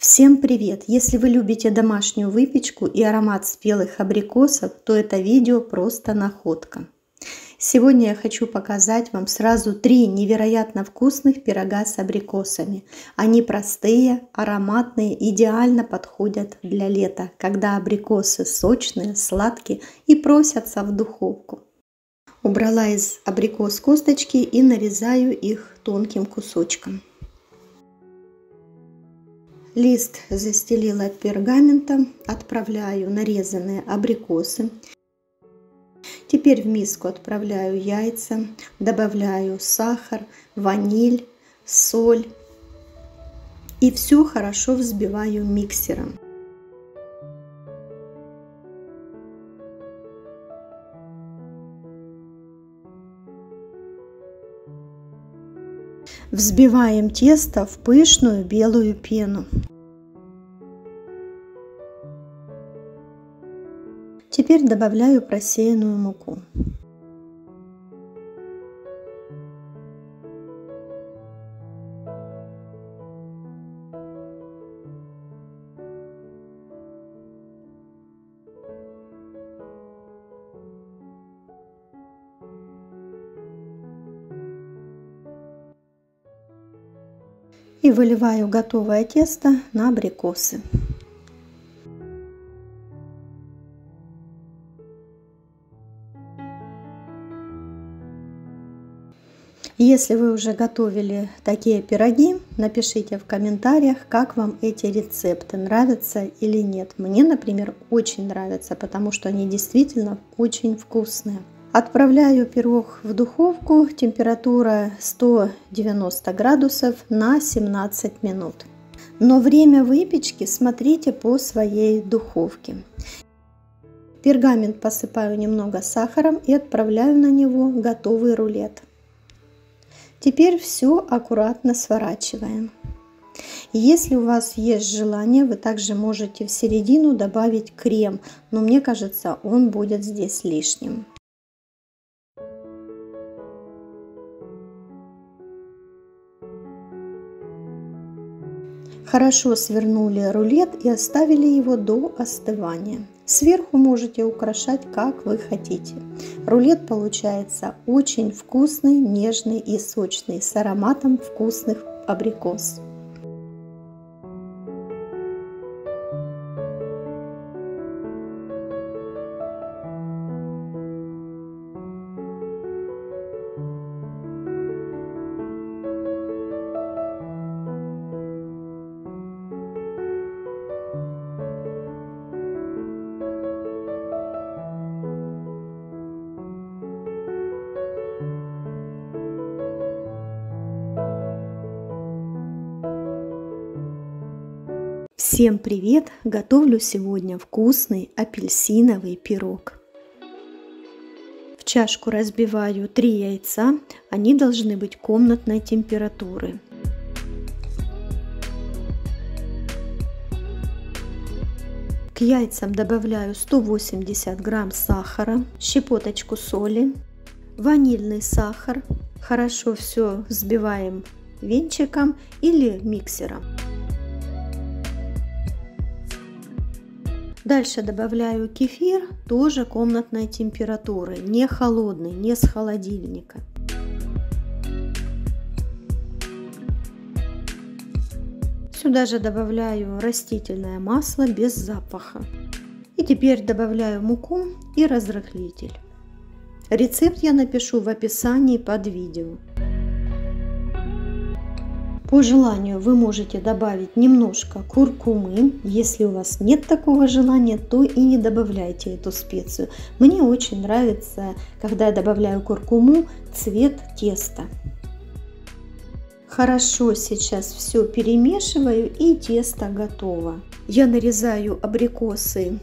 Всем привет! Если вы любите домашнюю выпечку и аромат спелых абрикосов, то это видео просто находка. Сегодня я хочу показать вам сразу 3 невероятно вкусных пирога с абрикосами. Они простые, ароматные, идеально подходят для лета, когда абрикосы сочные, сладкие и просятся в духовку. Убрала из абрикос косточки и нарезаю их тонким кусочком. Лист застелила пергаментом, отправляю нарезанные абрикосы. Теперь в миску отправляю яйца, добавляю сахар, ваниль, соль и все хорошо взбиваю миксером. Взбиваем тесто в пышную белую пену. Теперь добавляю просеянную муку. И выливаю готовое тесто на абрикосы. Если вы уже готовили такие пироги, напишите в комментариях, как вам эти рецепты, нравятся или нет. Мне, например, очень нравятся, потому что они действительно очень вкусные. Отправляю пирог в духовку, температура 190 градусов на 17 минут. Но время выпечки смотрите по своей духовке. Пергамент посыпаю немного сахаром и отправляю на него готовый рулет. Теперь все аккуратно сворачиваем. Если у вас есть желание, вы также можете в середину добавить крем, но мне кажется, он будет здесь лишним. Хорошо свернули рулет и оставили его до остывания. Сверху можете украшать, как вы хотите. Рулет получается очень вкусный, нежный и сочный, с ароматом вкусных абрикос. Всем привет! Готовлю сегодня вкусный апельсиновый пирог. В чашку разбиваю 3 яйца, они должны быть комнатной температуры. К яйцам добавляю 180 грамм сахара, щепоточку соли, ванильный сахар. Хорошо все взбиваем венчиком или миксером. Дальше добавляю кефир, тоже комнатной температуры, не холодный, не с холодильника. Сюда же добавляю растительное масло без запаха. И теперь добавляю муку и разрыхлитель. Рецепт я напишу в описании под видео. По желанию вы можете добавить немножко куркумы. Если у вас нет такого желания, то и не добавляйте эту специю. Мне очень нравится, когда я добавляю куркуму, цвет теста. Хорошо сейчас все перемешиваю, и тесто готово. Я нарезаю абрикосы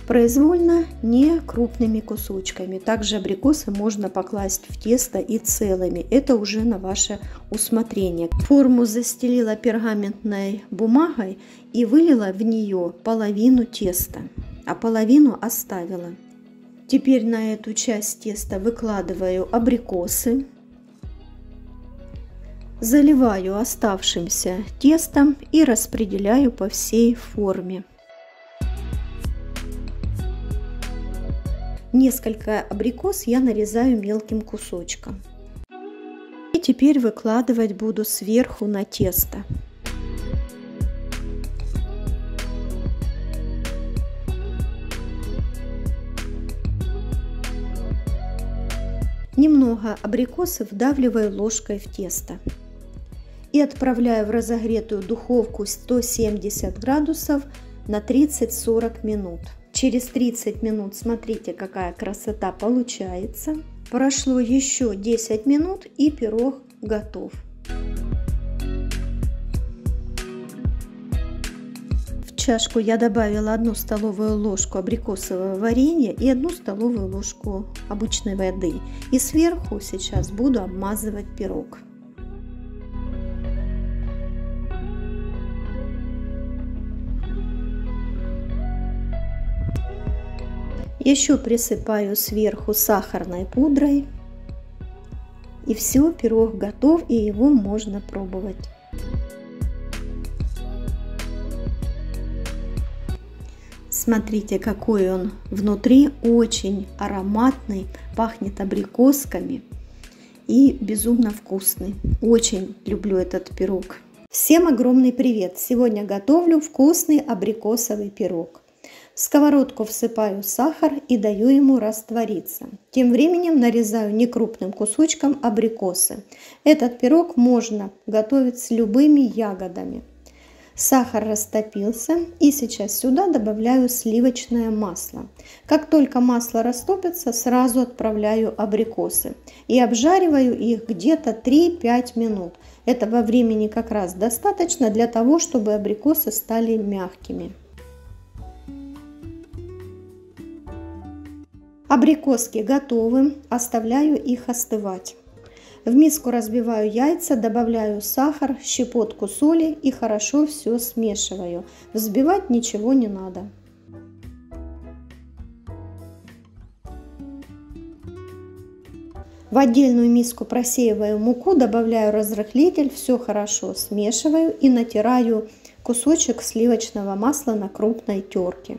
произвольно, не крупными кусочками. Также абрикосы можно покласть в тесто и целыми. Это уже на ваше усмотрение. Форму застелила пергаментной бумагой и вылила в нее половину теста, а половину оставила. Теперь на эту часть теста выкладываю абрикосы. Заливаю оставшимся тестом и распределяю по всей форме. Несколько абрикос я нарезаю мелким кусочком. И теперь выкладывать буду сверху на тесто. Немного абрикосы вдавливаю ложкой в тесто и отправляю в разогретую духовку 170 градусов на 30-40 минут. Через 30 минут смотрите, какая красота получается. Прошло еще 10 минут и пирог готов. В чашку я добавила 1 столовую ложку абрикосового варенья и 1 столовую ложку обычной воды. И сверху сейчас буду обмазывать пирог. Еще присыпаю сверху сахарной пудрой. И все, пирог готов, и его можно пробовать. Смотрите, какой он внутри, очень ароматный, пахнет абрикосками и безумно вкусный. Очень люблю этот пирог. Всем огромный привет! Сегодня готовлю вкусный абрикосовый пирог. В сковородку всыпаю сахар и даю ему раствориться. Тем временем нарезаю некрупным кусочком абрикосы. Этот пирог можно готовить с любыми ягодами. Сахар растопился, и сейчас сюда добавляю сливочное масло. Как только масло растопится, сразу отправляю абрикосы и обжариваю их где-то 3-5 минут. Этого времени как раз достаточно для того, чтобы абрикосы стали мягкими. Абрикоски готовы, оставляю их остывать. В миску разбиваю яйца, добавляю сахар, щепотку соли и хорошо все смешиваю. Взбивать ничего не надо. В отдельную миску просеиваю муку, добавляю разрыхлитель, все хорошо смешиваю и натираю кусочек сливочного масла на крупной терке.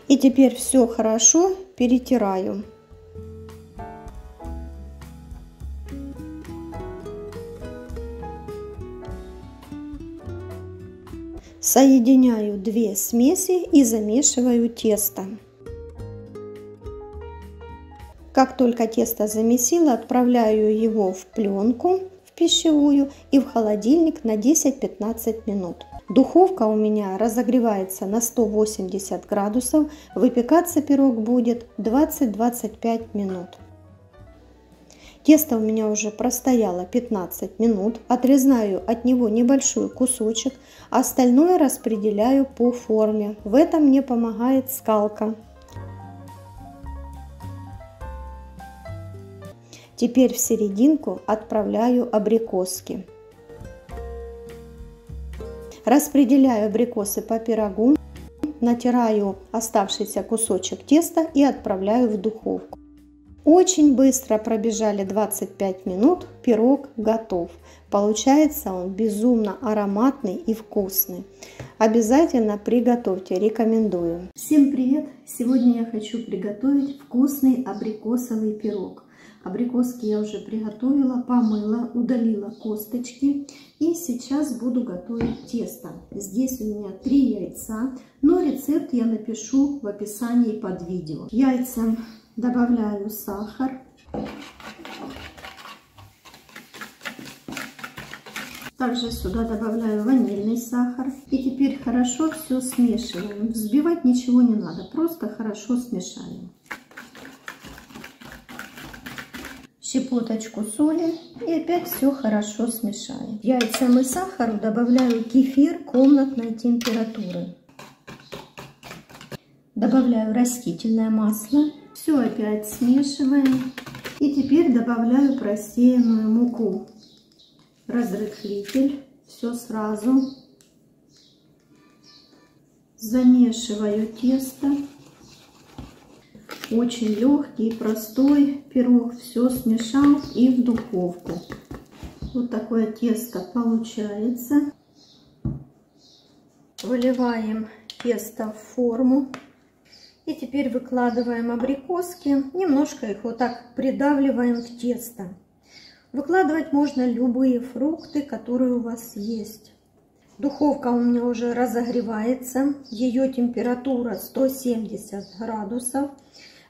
И теперь все хорошо перетираю. Соединяю две смеси и замешиваю тесто. Как только тесто замесила, отправляю его в пленку, в пищевую и в холодильник на 10-15 минут. Духовка у меня разогревается на 180 градусов, выпекаться пирог будет 20-25 минут. Тесто у меня уже простояло 15 минут, отрезаю от него небольшой кусочек, остальное распределяю по форме. В этом мне помогает скалка. Теперь в серединку отправляю абрикоски. Распределяю абрикосы по пирогу, натираю оставшийся кусочек теста и отправляю в духовку. Очень быстро пробежали 25 минут, пирог готов. Получается он безумно ароматный и вкусный. Обязательно приготовьте, рекомендую. Всем привет! Сегодня я хочу приготовить вкусный абрикосовый пирог. Абрикоски я уже приготовила, помыла, удалила косточки. И сейчас буду готовить тесто. Здесь у меня 3 яйца, но рецепт я напишу в описании под видео. Яйцам добавляю сахар. Также сюда добавляю ванильный сахар. И теперь хорошо все смешиваем. Взбивать ничего не надо, просто хорошо смешаем. Щепоточку соли и опять все хорошо смешаем. Яйцам и сахару добавляю кефир комнатной температуры. Добавляю растительное масло. Все опять смешиваем. И теперь добавляю просеянную муку. Разрыхлитель. Все сразу. Замешиваю тесто. Очень легкий и простой пирог. Все смешал и в духовку. Вот такое тесто получается. Выливаем тесто в форму. И теперь выкладываем абрикоски. Немножко их вот так придавливаем в тесто. Выкладывать можно любые фрукты, которые у вас есть. Духовка у меня уже разогревается. Ее температура 170 градусов.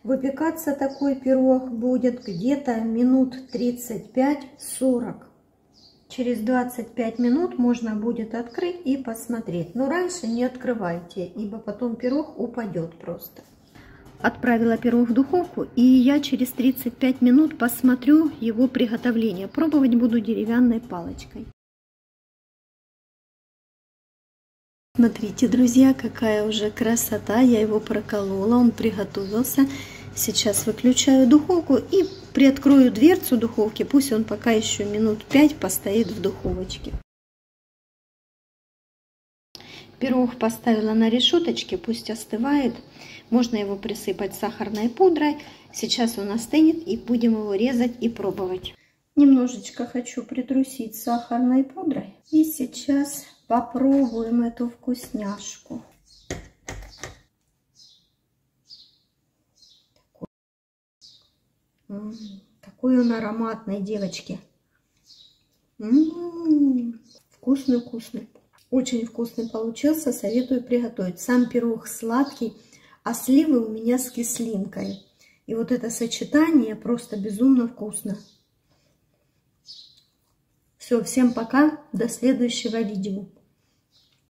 Выпекаться такой пирог будет где-то минут 35-40. Через 25 минут можно будет открыть и посмотреть. Но раньше не открывайте, ибо потом пирог упадет просто. Отправила пирог в духовку, и я через 35 минут посмотрю его приготовление. Пробовать буду деревянной палочкой. Смотрите, друзья, какая уже красота. Я его проколола, он приготовился. Сейчас выключаю духовку и приоткрою дверцу духовки. Пусть он пока еще минут 5 постоит в духовочке. Пирог поставила на решеточке, пусть остывает. Можно его присыпать сахарной пудрой. Сейчас он остынет и будем его резать и пробовать. Немножечко хочу притрусить сахарной пудрой. И сейчас попробуем эту вкусняшку. Какой он ароматный, девочки. Вкусный-вкусный. Очень вкусный получился. Советую приготовить. Сам пирог сладкий, а сливы у меня с кислинкой. И вот это сочетание просто безумно вкусно. Все, всем пока. До следующего видео.